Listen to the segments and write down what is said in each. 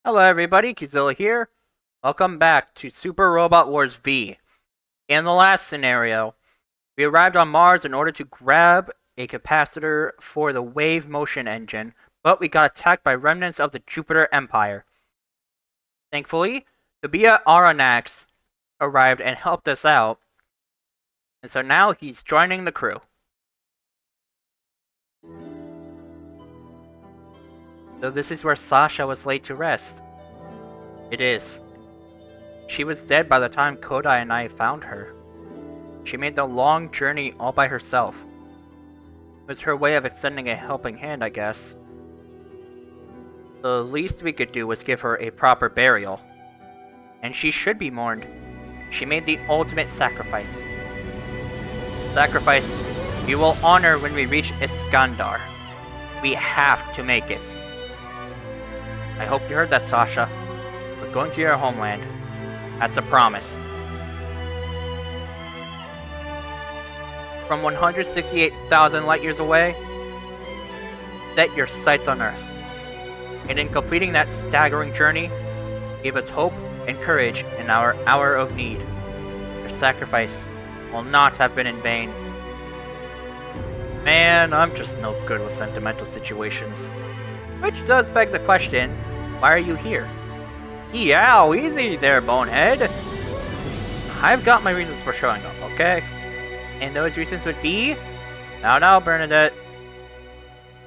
Hello everybody, Kizilla here. Welcome back to Super Robot Wars V. In the last scenario, we arrived on Mars in order to grab a capacitor for the wave motion engine, but we got attacked by remnants of the Jupiter Empire. Thankfully, Tabia Aranax arrived and helped us out, and so now he's joining the crew. So this is where Sasha was laid to rest. It is. She was dead by the time Kodai and I found her. She made the long journey all by herself. It was her way of extending a helping hand, I guess. The least we could do was give her a proper burial. And she should be mourned. She made the ultimate sacrifice. Sacrifice we will honor when we reach Iskandar. We have to make it. I hope you heard that, Sasha. We're going to your homeland. That's a promise. From 168,000 light years away, set your sights on Earth. And in completing that staggering journey, give us hope and courage in our hour of need. Your sacrifice will not have been in vain. Man, I'm just no good with sentimental situations. Which does beg the question, why are you here? Yow, easy there, bonehead! I've got my reasons for showing up, okay? And those reasons would be... Now, Bernadette.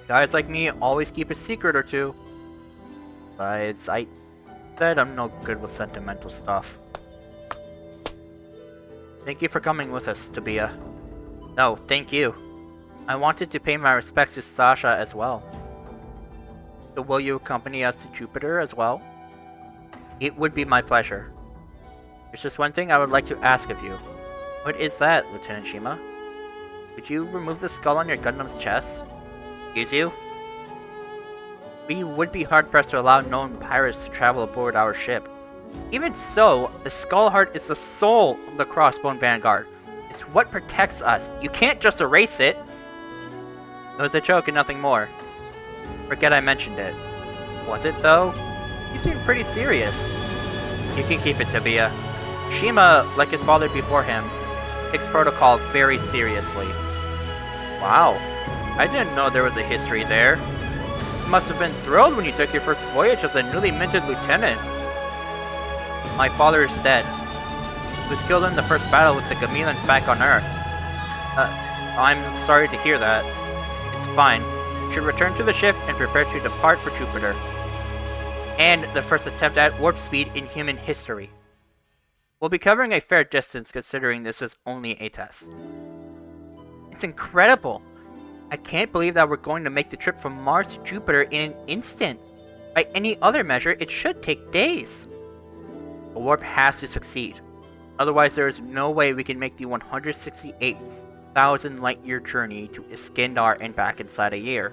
Guys like me always keep a secret or two. Besides, I said I'm no good with sentimental stuff. Thank you for coming with us, Tabia. No, thank you. I wanted to pay my respects to Sasha as well. So will you accompany us to Jupiter as well? It would be my pleasure. There's just one thing I would like to ask of you. What is that, Lieutenant Shima? Could you remove the skull on your Gundam's chest? Excuse you? We would be hard-pressed to allow known pirates to travel aboard our ship. Even so, the skull heart is the soul of the Crossbone Vanguard. It's what protects us. You can't just erase it. It was a joke and nothing more. Forget I mentioned it. Was it, though? You seem pretty serious. You can keep it, Tabia. Shima, like his father before him, takes protocol very seriously. Wow. I didn't know there was a history there. You must have been thrilled when you took your first voyage as a newly minted lieutenant. My father is dead. He was killed in the first battle with the Gamillans back on Earth. I'm sorry to hear that. It's fine. You should return to the ship and prepare to depart for Jupiter. And the first attempt at warp speed in human history. We'll be covering a fair distance considering this is only a test. It's incredible! I can't believe that we're going to make the trip from Mars to Jupiter in an instant. By any other measure, it should take days. The warp has to succeed. Otherwise, there is no way we can make the 168,000 light-year journey to Iskandar and back inside a year.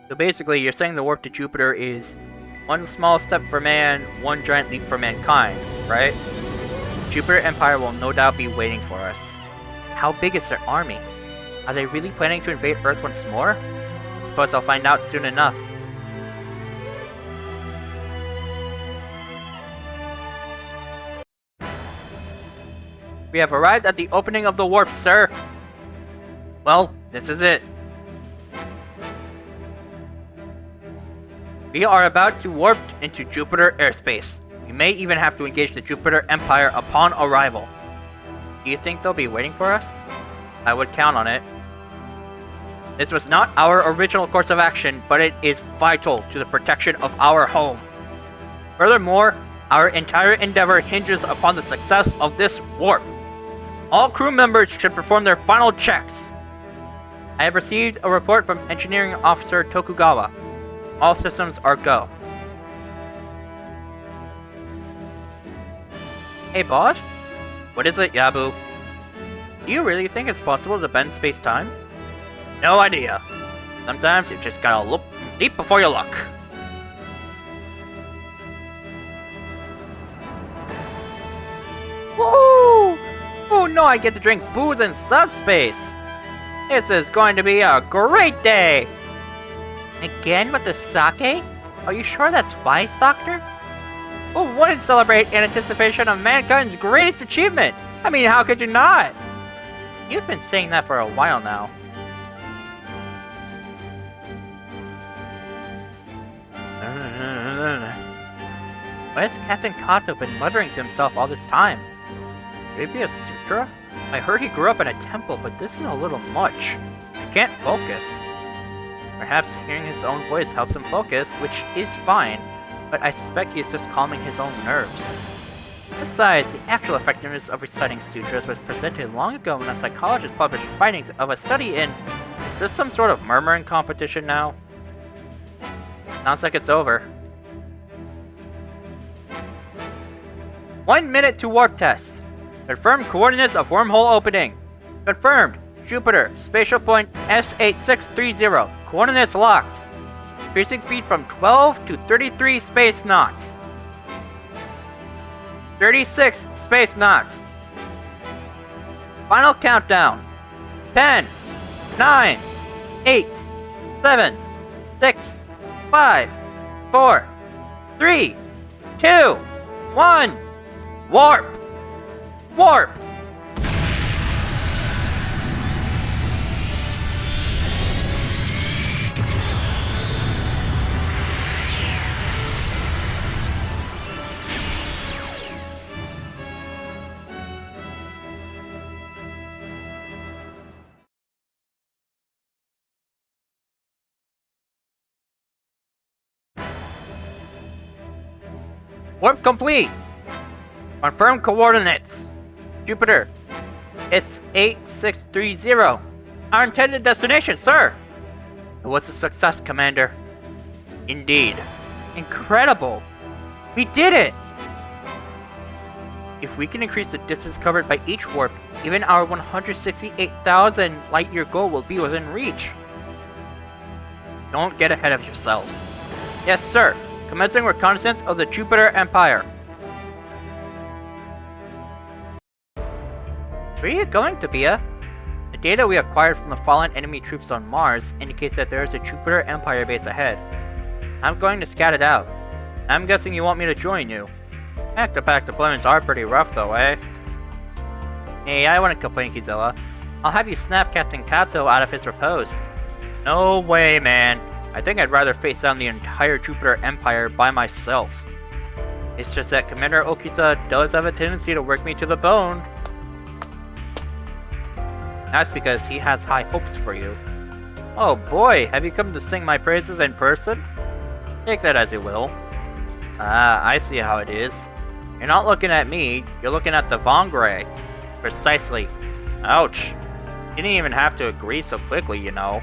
So basically, you're saying the warp to Jupiter is one small step for man, one giant leap for mankind, right? Jupiter Empire will no doubt be waiting for us. How big is their army? Are they really planning to invade Earth once more? I suppose I'll find out soon enough. We have arrived at the opening of the warp, sir. Well, this is it. We are about to warp into Jupiter airspace. We may even have to engage the Jupiter Empire upon arrival. Do you think they'll be waiting for us? I would count on it. This was not our original course of action, but it is vital to the protection of our home. Furthermore, our entire endeavor hinges upon the success of this warp. All crew members should perform their final checks. I have received a report from Engineering Officer Tokugawa. All systems are go. Hey boss? What is it, Yabu? Do you really think it's possible to bend space-time? No idea. Sometimes you just gotta look deep before you look. Woo! Oh no, I get to drink booze in subspace! This is going to be a great day! Again with the sake? Are you sure that's wise, Doctor? Who wouldn't celebrate in anticipation of mankind's greatest achievement? I mean, how could you not? You've been saying that for a while now. Why has Captain Kato been muttering to himself all this time? Could it be a sutra? I heard he grew up in a temple, but this is a little much. I can't focus. Perhaps hearing his own voice helps him focus, which is fine, but I suspect he is just calming his own nerves. Besides, the actual effectiveness of reciting sutras was presented long ago when a psychologist published findings of a study in... Is this some sort of murmuring competition now? Sounds like it's over. 1 minute to warp tests. Confirmed coordinates of wormhole opening. Confirmed. Jupiter, spatial point S8630. Coordinates locked. Increasing speed from 12 to 33 space knots. 36 space knots. Final countdown. 10, 9, 8, 7, 6, 5, 4, 3, 2, 1. Warp! Warp! Warp complete! Confirm coordinates. Jupiter, it's 8630. Our intended destination, sir! It was a success, Commander. Indeed. Incredible! We did it! If we can increase the distance covered by each warp, even our 168,000 light-year goal will be within reach. Don't get ahead of yourselves. Yes, sir. Commencing reconnaissance of the Jupiter Empire. Where are you going, Tabia? The data we acquired from the fallen enemy troops on Mars indicates that there is a Jupiter Empire base ahead. I'm going to scout it out. I'm guessing you want me to join you. Back-to-back deployments are pretty rough though, eh? Hey, I wouldn't complain, Kizilla. I'll have you snap Captain Kato out of his repose. No way, man. I think I'd rather face down the entire Jupiter Empire by myself. It's just that Commander Okita does have a tendency to work me to the bone. That's because he has high hopes for you. Oh boy, have you come to sing my praises in person? Take that as you will. Ah, I see how it is. You're not looking at me, you're looking at the Vongray. Precisely. Ouch. You didn't even have to agree so quickly, you know.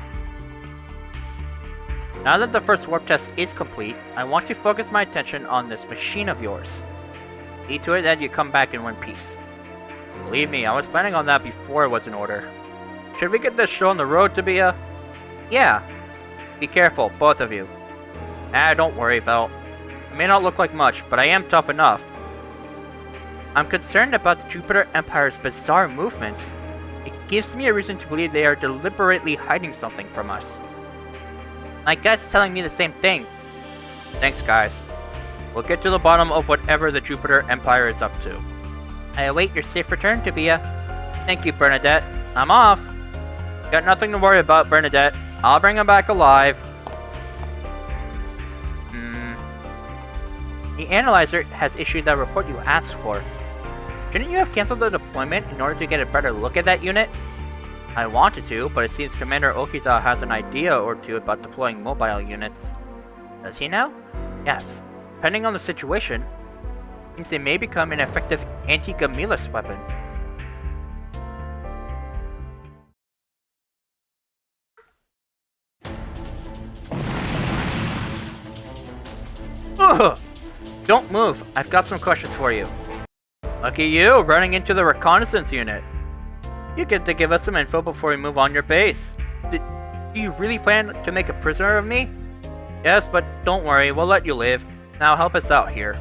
Now that the first warp test is complete, I want to focus my attention on this machine of yours. See to it that you come back in one piece. Believe me, I was planning on that before it was in order. Should we get this show on the road, Tabia? Yeah. Be careful, both of you. Ah, don't worry, Vel. I may not look like much, but I am tough enough. I'm concerned about the Jupiter Empire's bizarre movements. It gives me a reason to believe they are deliberately hiding something from us. My gut's telling me the same thing. Thanks, guys. We'll get to the bottom of whatever the Jupiter Empire is up to. I await your safe return, Tabia. Thank you, Bernadette. I'm off. Got nothing to worry about, Bernadette. I'll bring him back alive. The analyzer has issued that report you asked for. Shouldn't you have canceled the deployment in order to get a better look at that unit? I wanted to, but it seems Commander Okita has an idea or two about deploying mobile units. Does he now? Yes. Depending on the situation, seems they may become an effective anti-Gamillans weapon. Ugh! Don't move, I've got some questions for you. Lucky you, running into the reconnaissance unit. You get to give us some info before we move on your base. Do you really plan to make a prisoner of me? Yes, but don't worry, we'll let you live. Now help us out here.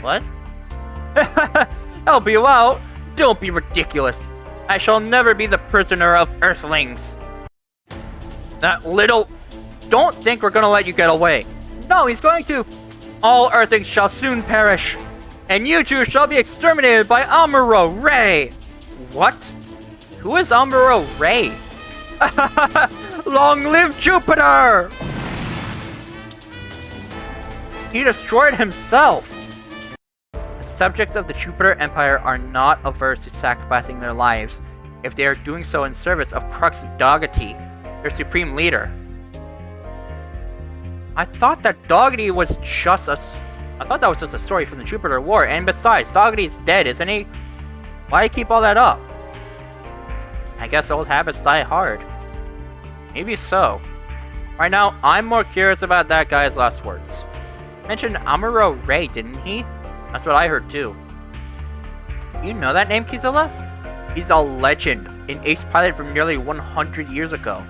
What? Help you out? Don't be ridiculous. I shall never be the prisoner of Earthlings. That little... don't think we're gonna let you get away. No, he's going to. All Earthlings shall soon perish, and you two shall be exterminated by Amuro Ray. What? Who is Amuro Ray? Long live Jupiter! He destroyed himself. The subjects of the Jupiter Empire are not averse to sacrificing their lives if they are doing so in service of Crux Dogity, their supreme leader. I thought that Dogity was just a... I thought that was just a story from the Jupiter War, and besides, Dogity's dead, isn't he? Why keep all that up? I guess old habits die hard. Maybe so. Right now, I'm more curious about that guy's last words. Mentioned Amuro Ray, didn't he? That's what I heard too. You know that name, Kizilla? He's a legend, an ace pilot from nearly 100 years ago.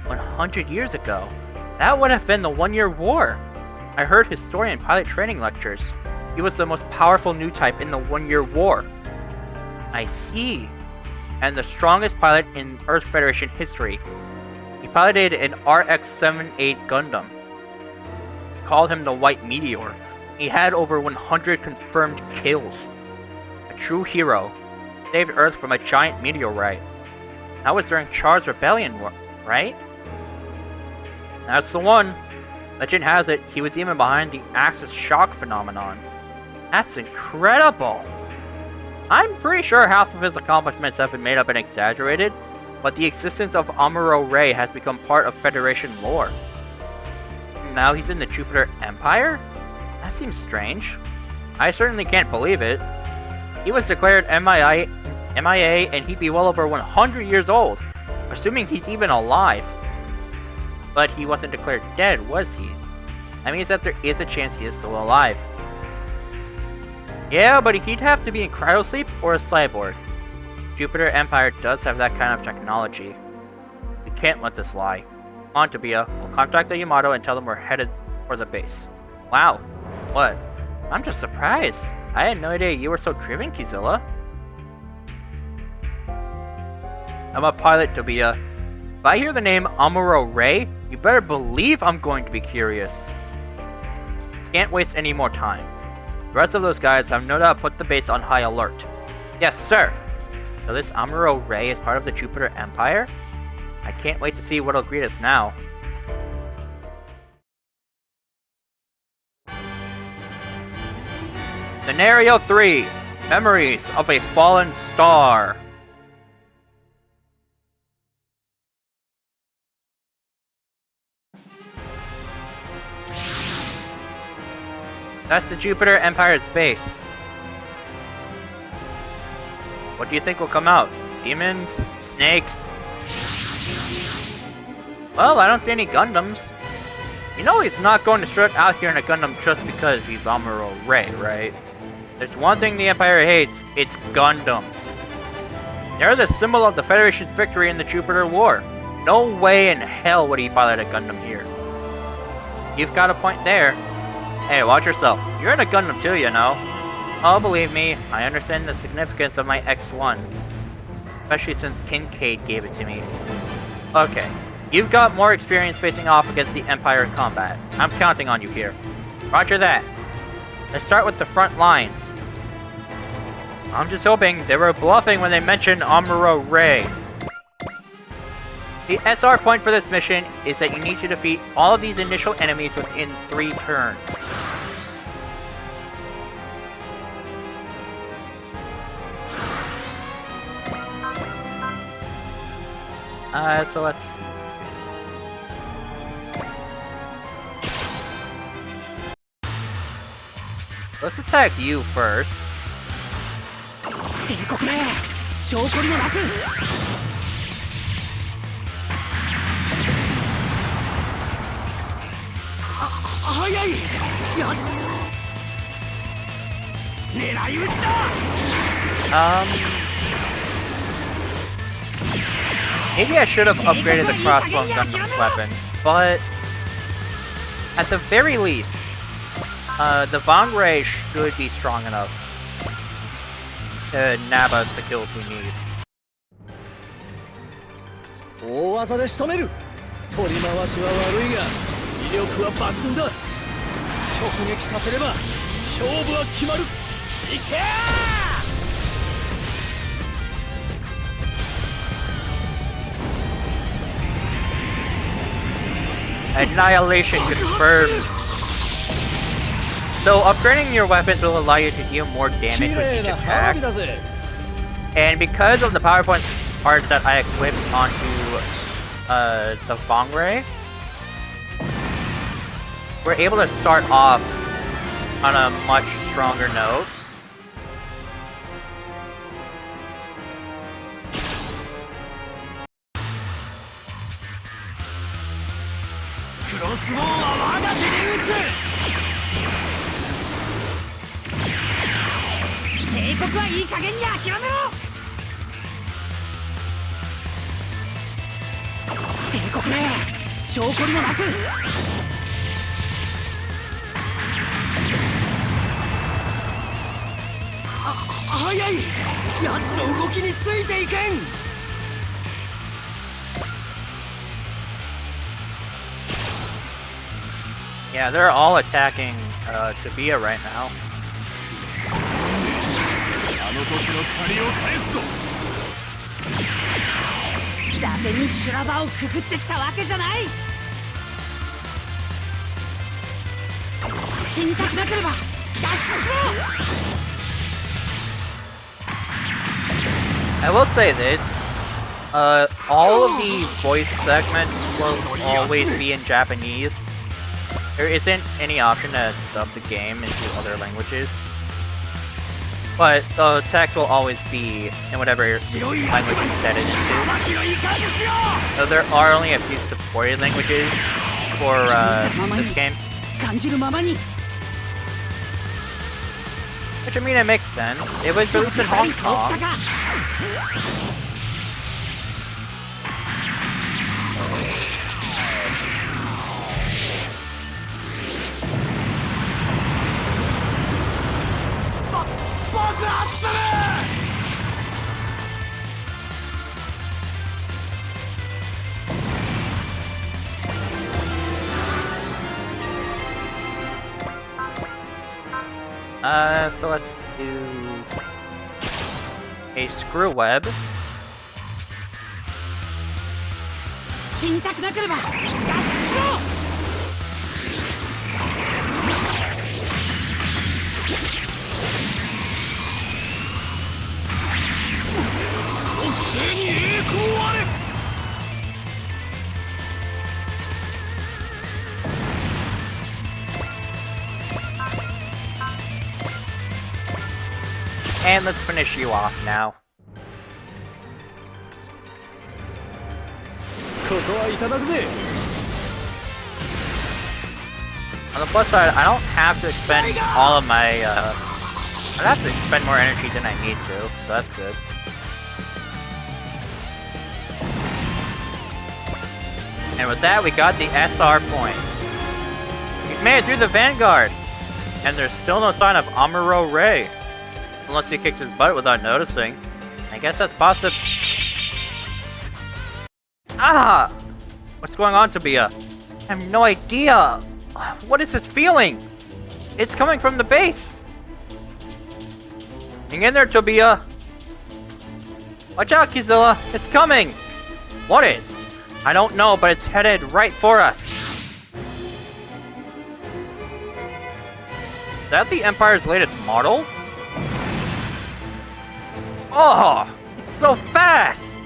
100 years ago? That would have been the 1-year war. I heard historian pilot training lectures. He was the most powerful new type in the 1-year war. I see. And the strongest pilot in Earth Federation history. He piloted an RX-78 Gundam. They called him the White Meteor. He had over 100 confirmed kills. A true hero. Saved Earth from a giant meteorite. That was during Char's Rebellion, right? That's the one. Legend has it, he was even behind the Axis shock phenomenon. That's incredible! I'm pretty sure half of his accomplishments have been made up and exaggerated, but the existence of Amuro Ray has become part of Federation lore. Now he's in the Jupiter Empire? That seems strange. I certainly can't believe it. He was declared MIA and he'd be well over 100 years old, assuming he's even alive. But he wasn't declared dead, was he? That means that there is a chance he is still alive. Yeah, but he'd have to be in cryosleep or a cyborg. Jupiter Empire does have that kind of technology. We can't let this lie. Come on, Tabia. We'll contact the Yamato and tell them we're headed for the base. Wow. What? I'm just surprised. I had no idea you were so driven, Kizilla. I'm a pilot, Tabia. If I hear the name Amuro Ray, you better believe I'm going to be curious. Can't waste any more time. The rest of those guys have no doubt put the base on high alert. Yes, sir! So this Amuro Ray is part of the Jupiter Empire? I can't wait to see what'll greet us now. Scenario 3. Memories of a Fallen Star. That's the Jupiter Empire's base. What do you think will come out? Demons? Snakes? Well, I don't see any Gundams. You know he's not going to strut out here in a Gundam just because he's Amuro Ray, right? There's one thing the Empire hates, it's Gundams. They're the symbol of the Federation's victory in the Jupiter War. No way in hell would he pilot a Gundam here. You've got a point there. Hey, watch yourself. You're in a Gundam too, you know. Oh, believe me, I understand the significance of my X1. Especially since Kincaide gave it to me. Okay, you've got more experience facing off against the Empire in combat. I'm counting on you here. Roger that. Let's start with the front lines. I'm just hoping they were bluffing when they mentioned Amuro Ray. The SR point for this mission is that you need to defeat all of these initial enemies within 3 turns. So let's attack you first. Maybe I should have upgraded the crossbow and Gundam's weapons, but at the very least, the Vong Ray should be strong enough to nab us the kills we need. 取り回しは悪いが威力は抜群だ。直撃させれば勝負は決まる。いけー！Annihilation confirmed. So upgrading your weapons will allow you to deal more damage with each attack. And because of the PowerPoint parts that I equipped onto the Fong Ray, we're able to start off on a much stronger note. Yeah, they're all attacking Tabia right now. I will say this, all of the voice segments will always be in Japanese. There isn't any option to dub the game into other languages. But the text will always be in whatever language you set it into. So there are only a few supported languages for this game. Which, I mean, it makes sense. It was released in Hong Kong. So let's do a screw web. And let's finish you off now. On the plus side, I don't have to expend all of my, I have to expend more energy than I need to, so that's good. And with that, we got the SR point. We've made it through the Vanguard! And there's still no sign of Amuro Ray. Unless he kicked his butt without noticing. I guess that's possible. Ah! What's going on, Tabia? I have no idea. What is this feeling? It's coming from the base. Hang in there, Tabia. Watch out, Kizilla. It's coming. What is? I don't know, but it's headed right for us. Is that the Empire's latest model? Oh, it's so fast!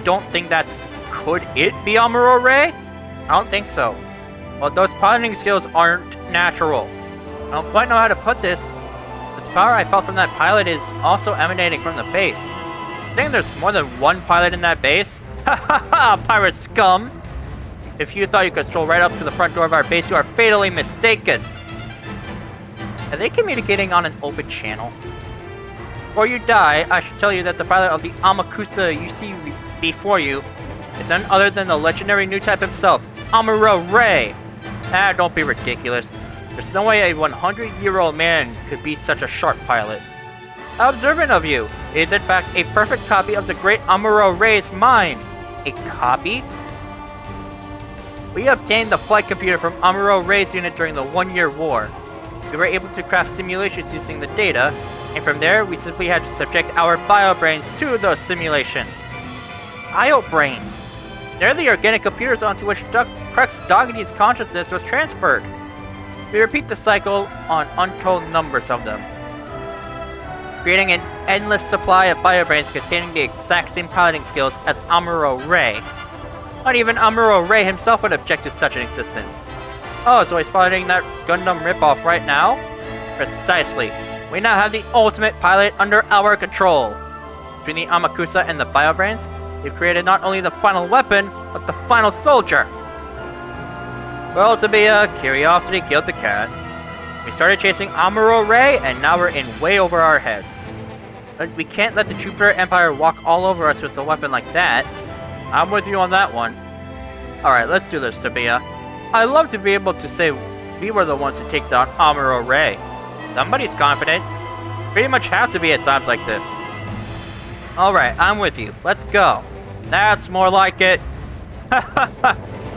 Don't think that's... Could it be Amuro Ray? I don't think so. Well, those piloting skills aren't natural. I don't quite know how to put this. The power I felt from that pilot is also emanating from the base. I think there's more than one pilot in that base. Ha ha ha, pirate scum! If you thought you could stroll right up to the front door of our base, you are fatally mistaken. Are they communicating on an open channel? Before you die, I should tell you that the pilot of the Amakusa you see before you is none other than the legendary new type himself, Amuro Ray. Ah, don't be ridiculous. There's no way a 100-year-old man could be such a sharp pilot. How observant of you! It is in fact a perfect copy of the great Amuro Ray's mind. A copy? We obtained the flight computer from Amuro Ray's unit during the 1-year war. We were able to craft simulations using the data, and from there, we simply had to subject our bio-brains to those simulations. Bio-brains! They're the organic computers onto which Crux Doggity's consciousness was transferred. We repeat the cycle on untold numbers of them, creating an endless supply of bio-brains containing the exact same piloting skills as Amuro Ray. Not even Amuro Ray himself would object to such an existence. Oh, so he's piloting that Gundam ripoff right now? Precisely. We now have the ultimate pilot under our control. Between the Amakusa and the bio-brains, we've created not only the final weapon, but the final soldier. Well, to be a curiosity killed the cat. We started chasing Amuro Ray, and now we're in way over our heads. But we can't let the Jupiter Empire walk all over us with a weapon like that. I'm with you on that one. Alright, let's do this, Tabia. I'd love to be able to say we were the ones to take down Amuro Ray. Somebody's confident. Pretty much have to be at times like this. Alright, I'm with you. Let's go. That's more like it.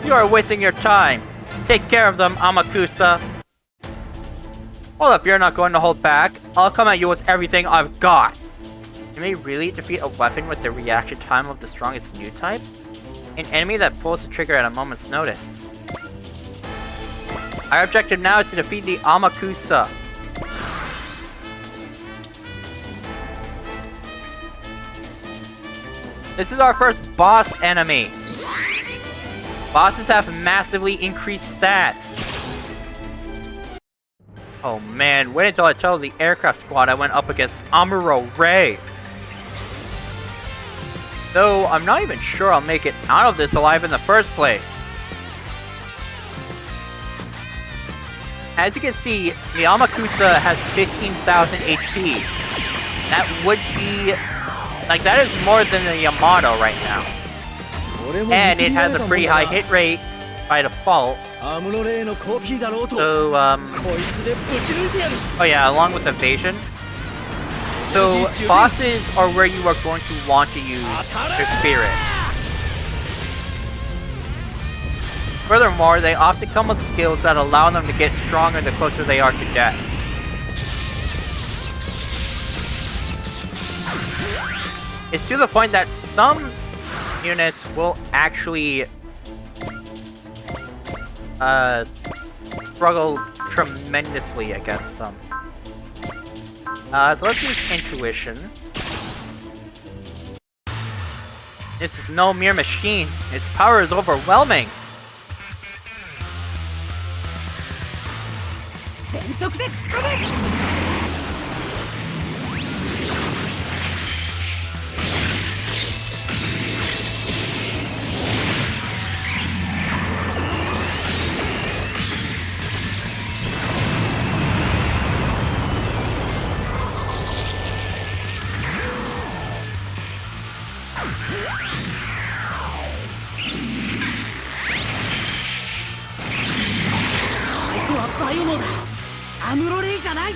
You are wasting your time. Take care of them, Amakusa. Well, if you're not going to hold back, I'll come at you with everything I've got. Can we really defeat a weapon with the reaction time of the strongest new type? An enemy that pulls the trigger at a moment's notice. Our objective now is to defeat the Amakusa. This is our first boss enemy. Bosses have massively increased stats. Oh man, wait until I tell the aircraft squad I went up against Amuro Ray. Though I'm not even sure I'll make it out of this alive in the first place. As you can see, the Amakusa has 15,000 HP. That would be... like, that is more than the Yamato right now. And it has a pretty high hit rate by default. So, oh yeah, along with evasion. So, bosses are where you are going to want to use their spirit. Furthermore, they often come with skills that allow them to get stronger the closer they are to death. It's to the point that some units will actually struggle tremendously against them. So let's use intuition. This is no mere machine. Its power is overwhelming. Amuro Ray じゃない。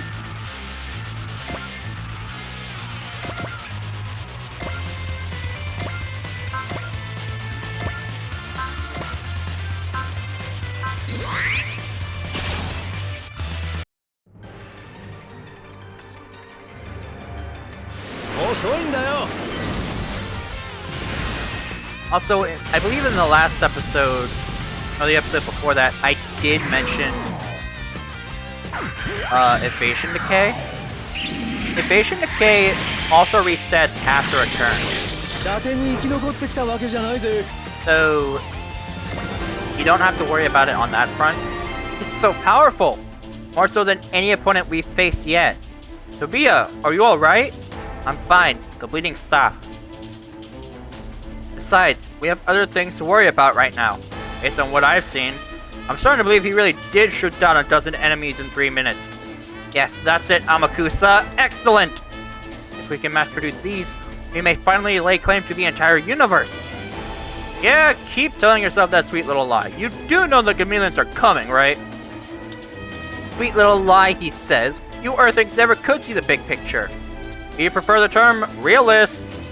遅いんだよ。 Also, I believe in the last episode, or the episode before that, I did mention Evasion Decay. Evasion Decay also resets after a turn. So, you don't have to worry about it on that front. It's so powerful! More so than any opponent we've faced yet. Tobia, are you alright? I'm fine. The bleeding stopped. Besides, we have other things to worry about right now. Based on what I've seen, I'm starting to believe he really did shoot down a dozen enemies in 3 minutes. Yes, that's it, Amakusa. Excellent! If we can mass-produce these, we may finally lay claim to the entire universe. Yeah, keep telling yourself that sweet little lie. You do know the Gamillans are coming, right? Sweet little lie, he says. You Earthlings never could see the big picture. Do you prefer the term realists?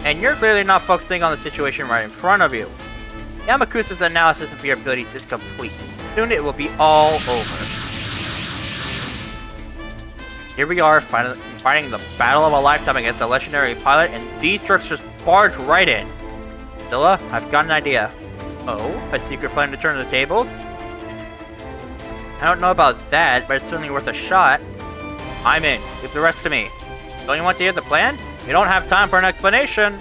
And you're clearly not focusing on the situation right in front of you. Yamakusa's analysis of your abilities is complete. Soon it will be all over. Here we are, fighting the battle of a lifetime against a legendary pilot, and these jerks just barge right in. Zilla, I've got an idea. Oh, a secret plan to turn the tables? I don't know about that, but it's certainly worth a shot. I'm in. Leave the rest to me. Don't you want to hear the plan? You don't have time for an explanation.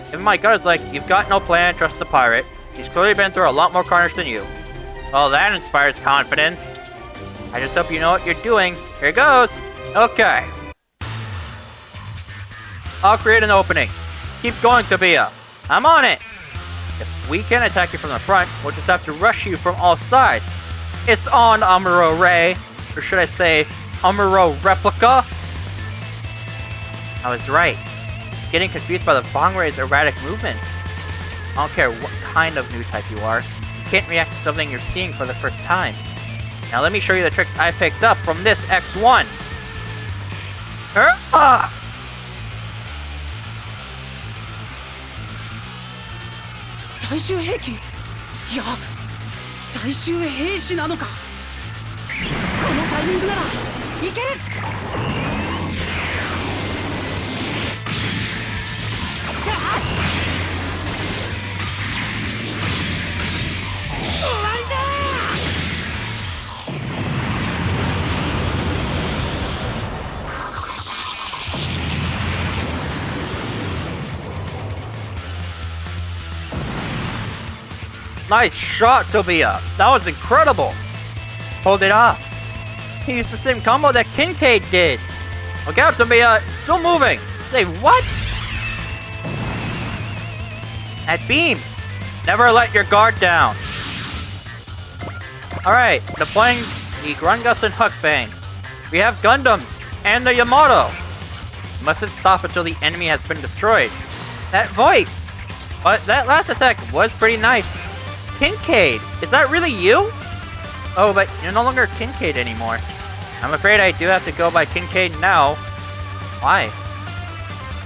Even my gut is like, you've got no plan, trust the pirate. He's clearly been through a lot more carnage than you. Well, that inspires confidence. I just hope you know what you're doing. Here goes. Okay. I'll create an opening. Keep going, Tabia. I'm on it. If we can't attack you from the front, we'll just have to rush you from all sides. It's on, Amuro Ray. Or should I say, Amuro Replica? I was right. Getting confused by the Bong Ray's erratic movements. I don't care what kind of new type you are. You can't react to something you're seeing for the first time. Now let me show you the tricks I picked up from this X1. 最終兵器、いや最終兵士なのか。このタイミングならいける。終わりだ。Nice shot, Tobia! That was incredible! Hold it off. He used the same combo that Kincaide did! Look out, Tobia! It's still moving! Say what? That beam! Never let your guard down! Alright, deploying the Grungust and Huckbang. We have Gundams! And the Yamato! You mustn't stop until the enemy has been destroyed. That voice! But that last attack was pretty nice. Kincaide! Is that really you? Oh, but you're no longer Kincaide anymore. I'm afraid I do have to go by Kincaide Nau. Why?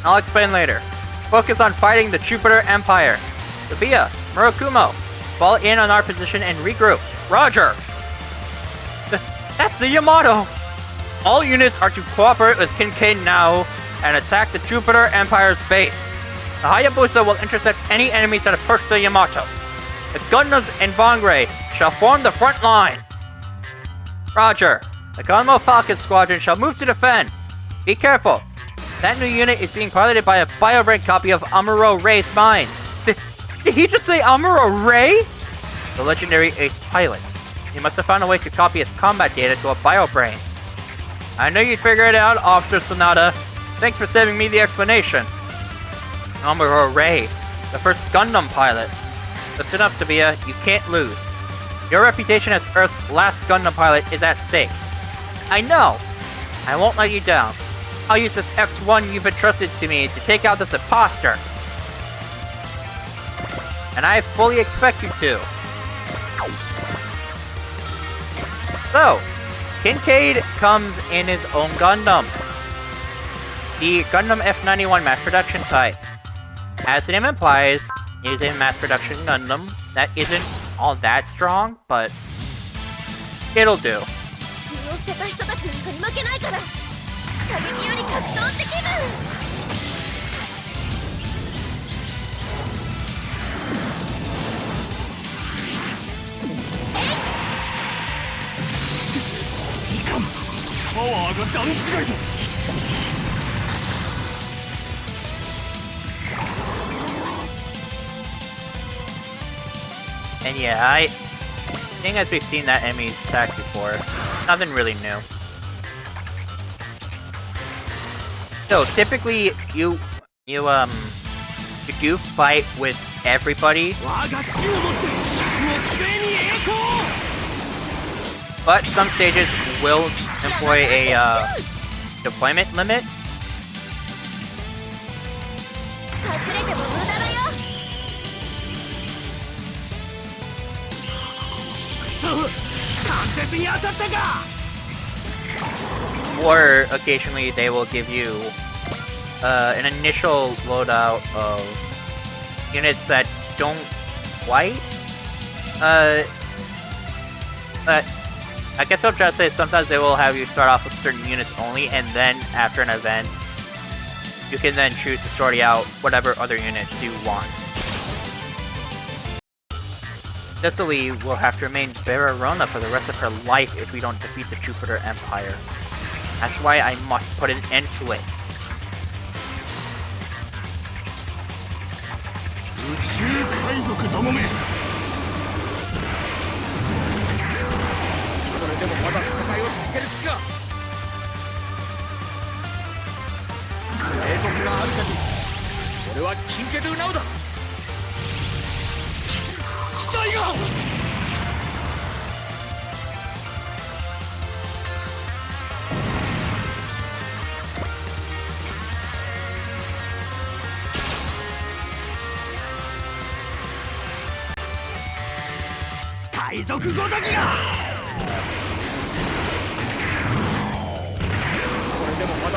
I'll explain later. Focus on fighting the Jupiter Empire. Tabia, Murakumo, fall in on our position and regroup. Roger! That's the Yamato! All units are to cooperate with Kincaide Nau and attack the Jupiter Empire's base. The Hayabusa will intercept any enemies that approach the Yamato. The Gundams and Bong Ray shall form the front line. Roger. The Gunmo Falcon Squadron shall move to defend. Be careful. That new unit is being piloted by a biobrain copy of Amuro Ray's mind. Did he just say Amuro Ray? The legendary ace pilot. He must have found a way to copy his combat data to a biobrain. I knew you'd figure it out, Officer Sonata. Thanks for saving me the explanation. Amuro Ray, the first Gundam pilot. Listen up, Tabia. You can't lose. Your reputation as Earth's last Gundam pilot is at stake. I know. I won't let you down. I'll use this X1 you've entrusted to me to take out this imposter. And I fully expect you to. So, Kincaide comes in his own Gundam. The Gundam F91 mass production type. As the name implies, it is a mass production Gundam that isn't all that strong, but it'll do. And yeah, I think as we've seen that enemy's attack before, nothing really new. So typically you do fight with everybody, but some stages will employ a deployment limit. Or occasionally they will give you an initial loadout of units that don't quite Uh, I guess what I'm trying to say is sometimes they will have you start off with certain units only, and then after an event, you can then choose to sort out whatever other units you want. Cecily will have to remain Bararona for the rest of her life if we don't defeat the Jupiter Empire. That's why I must put an end to it. Kincaide Nau だ。機体が。海賊ごときが。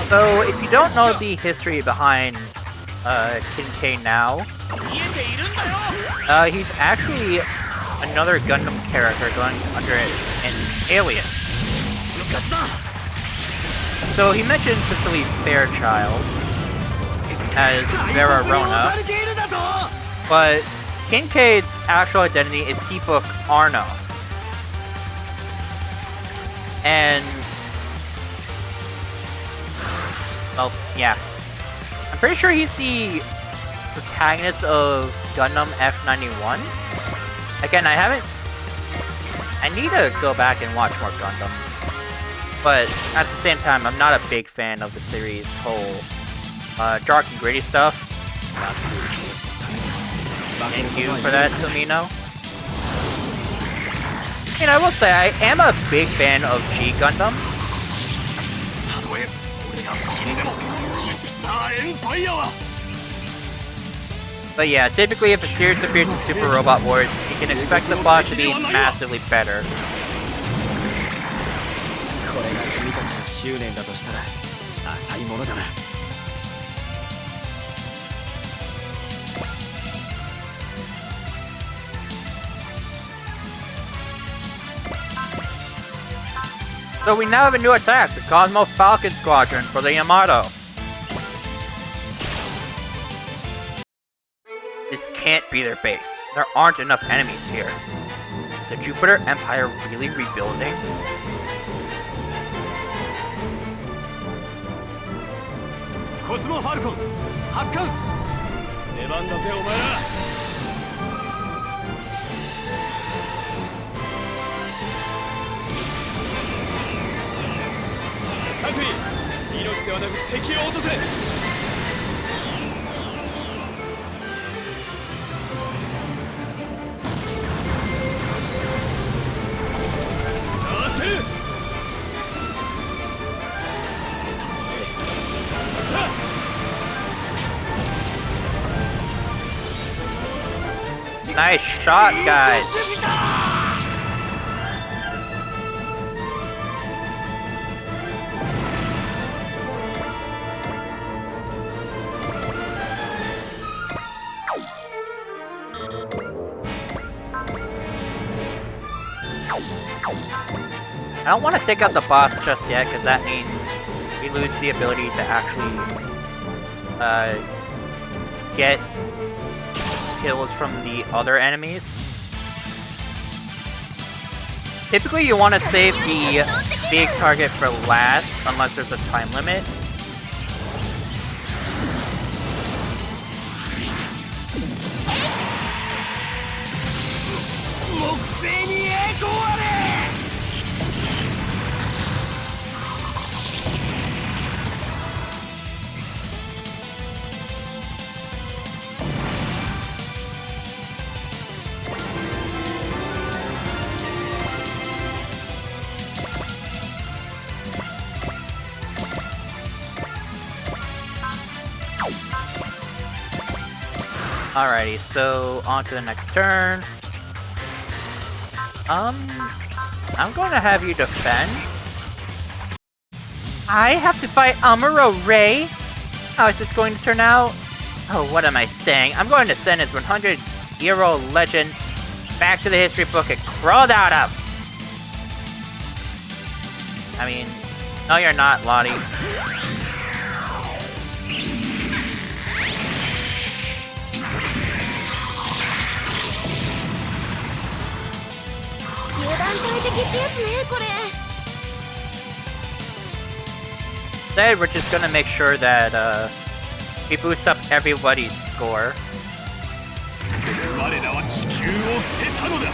So, if you don't know the history behind Kincaide Nau, he's actually another Gundam character going under an alias. So he mentioned Cecily Fairchild as Verarona, but Kincaide's actual identity is Seabook Arno. And well, yeah. I'm pretty sure he's the protagonist of Gundam F91. Again, I need to go back and watch more Gundam. But at the same time, I'm not a big fan of the series' whole dark and gritty stuff. Thank you for that, Tomino. And I will say, I am a big fan of G Gundam. But yeah, typically if a series appears in Super Robot Wars, you can expect the plot to be massively better. So we now have a new attack, the Cosmo Falcon Squadron for the Yamato. This can't be their base. There aren't enough enemies here. Is the Jupiter Empire really rebuilding? Cosmo Falcon, Hakkan! Neban da ze omaera! 各位、命ではなく敵を落とせ。Nice shot, guys. I don't want to take out the boss just yet, because that means we lose the ability to actually get kills from the other enemies. Typically you want to save the big target for last, unless there's a time limit. Alrighty, so on to the next turn. I'm going to have you defend. I have to fight Amuro Ray? How is this going to turn out? Oh, what am I saying? I'm going to send his 100-year-old legend back to the history book it crawled out of. I mean, no you're not, Lottie. Instead, we're just gonna make sure that we boost up everybody's score. 我らは地球を捨てたのだ。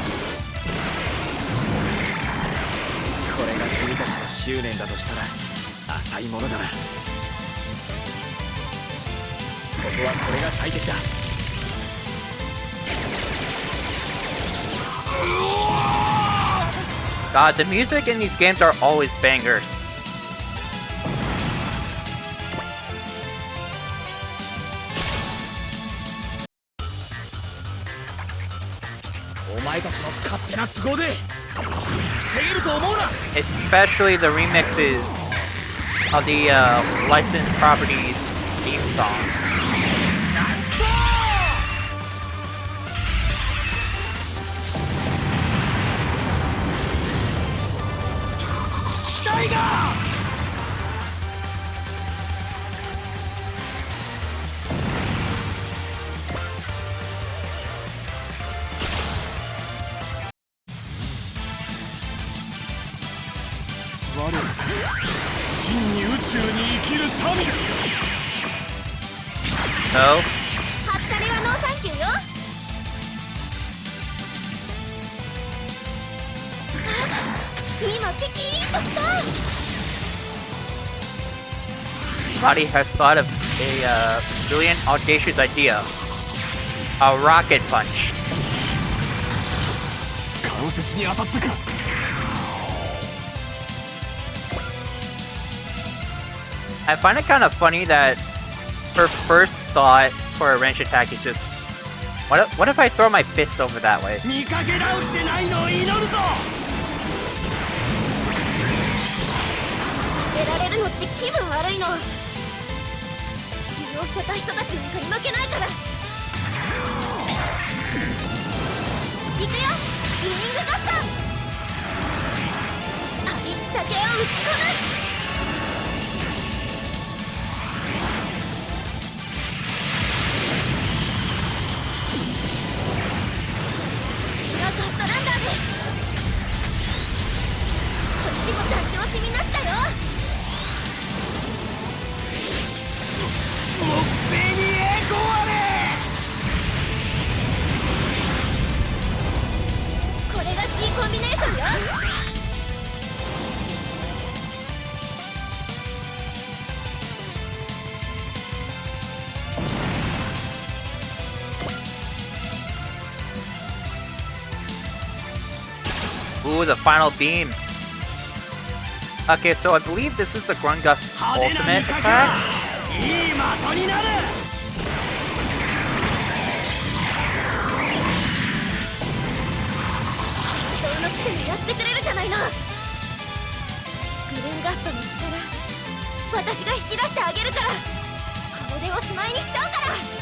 これが君たちの執念だとしたら浅いものだな。ここはこれが最適だ。 God, the music in these games are always bangers. Especially the remixes of the licensed properties theme songs. So? Roddy has thought of a brilliant, audacious idea. A rocket punch. I find it kind of funny that her first thought for a wrench attack is just, what if I throw my fist over that way? Ooh, the final beam. Okay, so I believe this is the Grungus ultimate attack.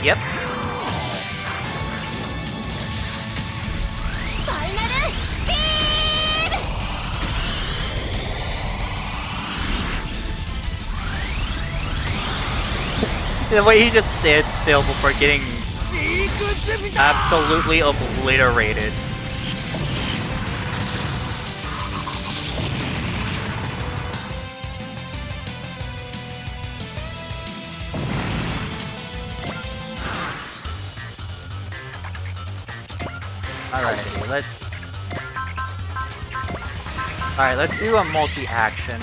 Yep. The way he just stands still before getting absolutely obliterated. Alright, let's do a multi-action.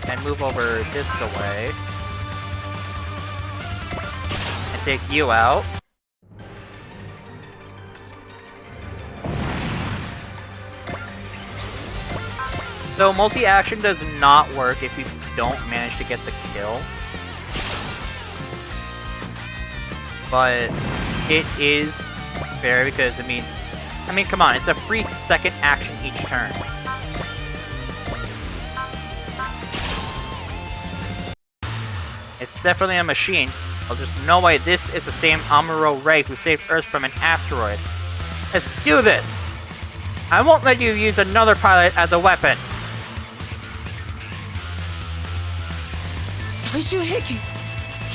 And move over this away. And take you out. So multi-action does not work if you don't manage to get the kill. But it is fair because, I mean, come on, it's a free second action each turn. It's definitely a machine. Well, there's no way this is the same Amuro Ray who saved Earth from an asteroid. Let's do this! I won't let you use another pilot as a weapon. 最終兵器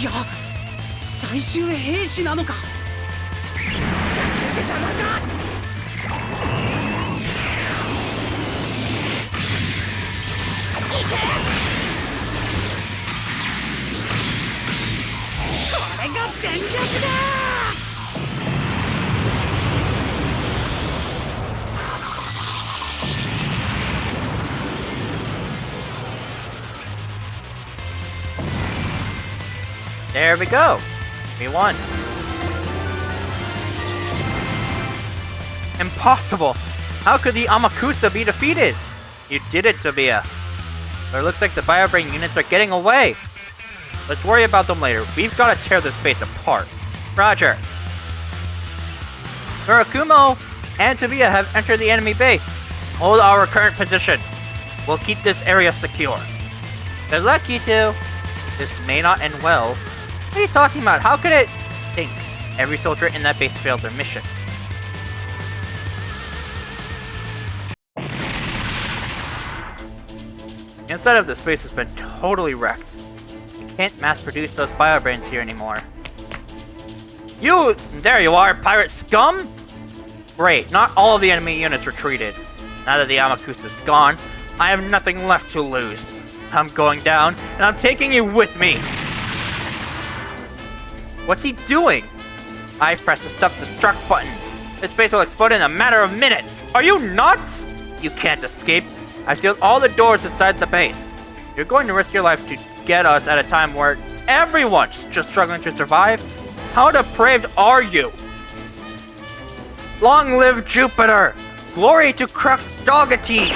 いや最終兵士なのかこれが全力だ There we go! We won. Impossible! How could the Amakusa be defeated? You did it, Tabia. But it looks like the BioBrain units are getting away. Let's worry about them later. We've got to tear this base apart. Roger. Murakumo and Tabia have entered the enemy base. Hold our current position. We'll keep this area secure. Good luck, you two. This may not end well. What are you talking about? How could it? Think. Every soldier in that base failed their mission. The inside of this base has been totally wrecked. You can't mass produce those biobrains here anymore. You! There you are, pirate scum! Great, not all of the enemy units retreated. Now that the Amakusa's gone, I have nothing left to lose. I'm going down, and I'm taking you with me! What's he doing? I pressed the self-destruct button. This base will explode in a matter of minutes. Are you nuts? You can't escape. I've sealed all the doors inside the base. You're going to risk your life to get us at a time where everyone's just struggling to survive? How depraved are you? Long live Jupiter! Glory to Crux Doggity!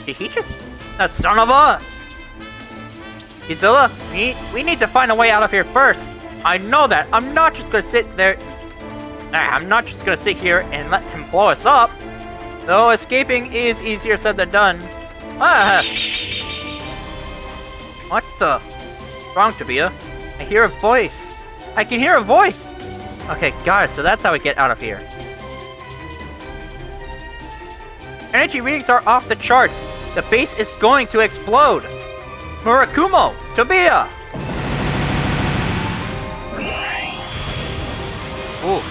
Did he just... That son of a... Kizilla, we need to find a way out of here first. I know that. I'm not just gonna sit there... I'm not just gonna sit here and let him blow us up. Though escaping is easier said than done. Ah! What the? What's wrong, Tabia? I hear a voice. I can hear a voice! Okay, got it. So that's how we get out of here. Energy readings are off the charts. The base is going to explode. Murakumo! Tabia! Oof.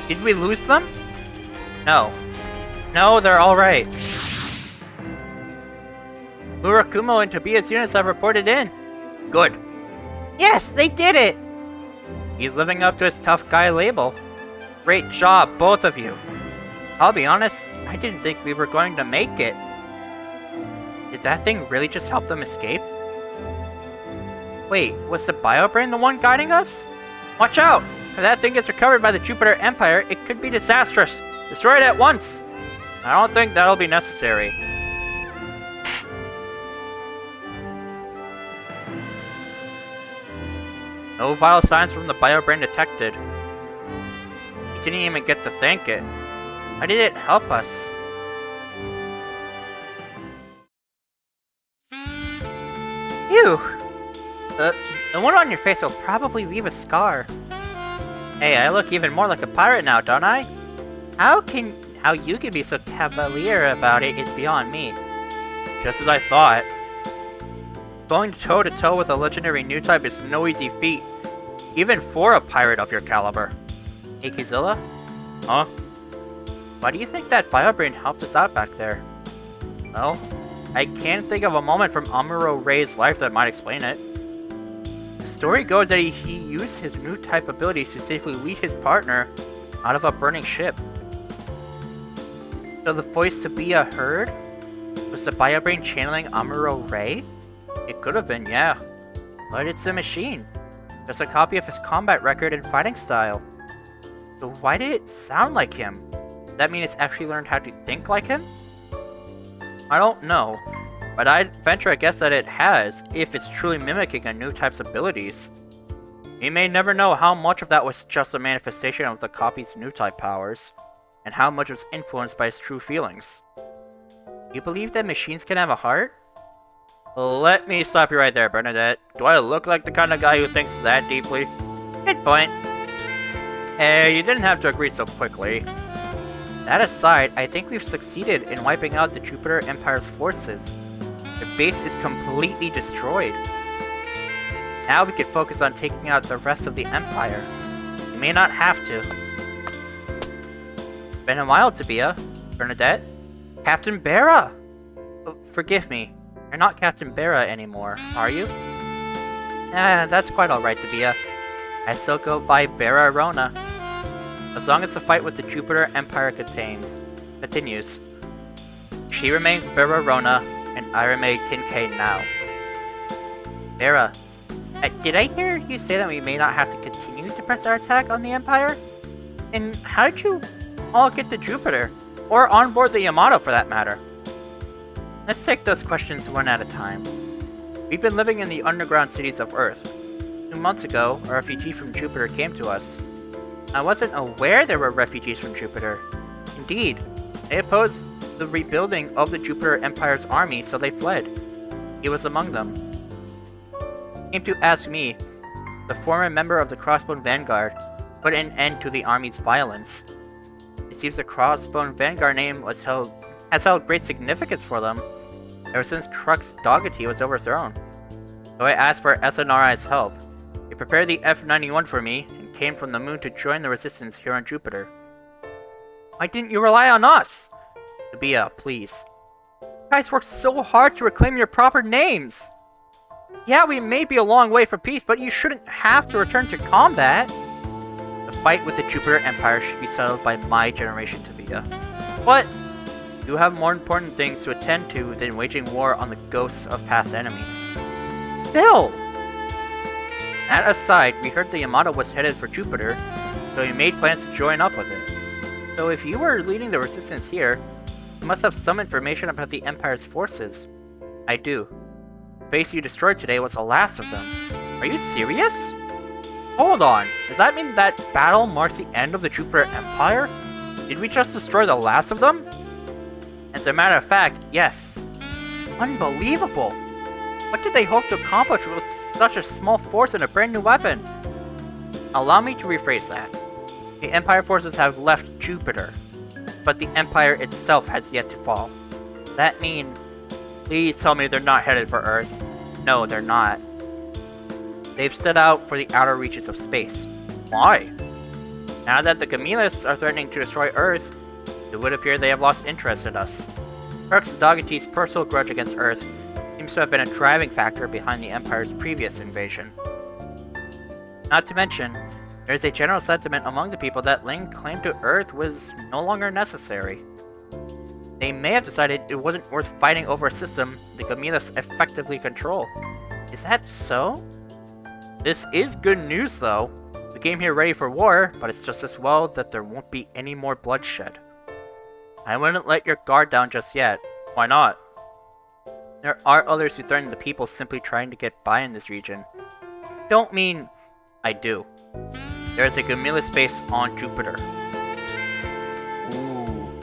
Did we lose them? No. No, they're alright. Murakumo and Tabia's units have reported in. Good. Yes, they did it! He's living up to his tough guy label. Great job, both of you. I'll be honest, I didn't think we were going to make it. Did that thing really just help them escape? Wait, was the BioBrain the one guiding us? Watch out! If that thing gets recovered by the Jupiter Empire, it could be disastrous. Destroy it at once! I don't think that'll be necessary. No vital signs from the BioBrain detected. We didn't even get to thank it. Why did it help us? Phew! The one on your face will probably leave a scar. Hey, I look even more like a pirate now, don't I? How you can be so cavalier about it is beyond me. Just as I thought. Going toe-to-toe with a legendary new type is no easy feat, even for a pirate of your caliber. Hey, Kizilla? Huh? Why do you think that BioBrain helped us out back there? Well, I can't think of a moment from Amuro Ray's life that might explain it. The story goes that he used his new type abilities to safely lead his partner out of a burning ship. So the voice Tabia heard? Was the BioBrain channeling Amuro Ray? It could have been, yeah. But it's a machine. Just a copy of his combat record and fighting style. So why did it sound like him? Does that mean it's actually learned how to think like him? I don't know, but I'd venture a guess that it has, if it's truly mimicking a new type's abilities. We may never know how much of that was just a manifestation of the copy's new type powers, and how much was influenced by his true feelings. You believe that machines can have a heart? Let me stop you right there, Bernadette. Do I look like the kind of guy who thinks that deeply? Good point. Hey, you didn't have to agree so quickly. That aside, I think we've succeeded in wiping out the Jupiter Empire's forces. Their base is completely destroyed. Now we can focus on taking out the rest of the Empire. We may not have to. Been a while, Tabia. Bernadette? Captain Bera! Oh, forgive me. You're not Captain Bera anymore, are you? That's quite alright, Tabia. I still go by Bera Rona. As long as the fight with the Jupiter Empire continues. She remains Bera Rona, and I remain Kincaide Nau. Bera, did I hear you say that we may not have to continue to press our attack on the Empire? And how did you all get to Jupiter? Or on board the Yamato, for that matter? Let's take those questions one at a time. We've been living in the underground cities of Earth. 2 months ago, a refugee from Jupiter came to us. I wasn't aware there were refugees from Jupiter. Indeed, they opposed the rebuilding of the Jupiter Empire's army, so they fled. He was among them. He came to ask me, the former member of the Crossbone Vanguard, to put an end to the army's violence. It seems the Crossbone Vanguard name has held great significance for them, ever since Truck's Doggerty was overthrown. So I asked for SNRI's help. He prepared the F-91 for me, and came from the moon to join the resistance here on Jupiter. Why didn't you rely on us? Tabia, please. You guys worked so hard to reclaim your proper names! Yeah, we may be a long way from peace, but you shouldn't have to return to combat! The fight with the Jupiter Empire should be settled by my generation, Tabia. But you have more important things to attend to than waging war on the ghosts of past enemies. Still! That aside, we heard the Yamato was headed for Jupiter, so we made plans to join up with it. So if you were leading the resistance here, you must have some information about the Empire's forces. I do. The base you destroyed today was the last of them. Are you serious? Hold on, does that mean that battle marks the end of the Jupiter Empire? Did we just destroy the last of them? As a matter of fact, yes. Unbelievable! What did they hope to accomplish with such a small force and a brand new weapon? Allow me to rephrase that. The Empire forces have left Jupiter, but the Empire itself has yet to fall. That means, please tell me they're not headed for Earth. No, they're not. They've set out for the outer reaches of space. Why? Now that the Gamillans are threatening to destroy Earth, it would appear they have lost interest in us. Turks Doggerty's personal grudge against Earth seems to have been a driving factor behind the Empire's previous invasion. Not to mention, there is a general sentiment among the people that laying claim to Earth was no longer necessary. They may have decided it wasn't worth fighting over a system the Gamillans effectively control. Is that so? This is good news, though. We came here ready for war, but it's just as well that there won't be any more bloodshed. I wouldn't let your guard down just yet. Why not? There are others who threaten the people simply trying to get by in this region. Don't mean I do. There is a Gamillan base on Jupiter. Ooh.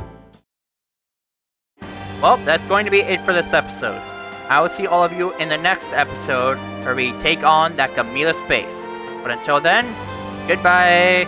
Well, that's going to be it for this episode. I will see all of you in the next episode where we take on that Gamillan base. But until then, goodbye!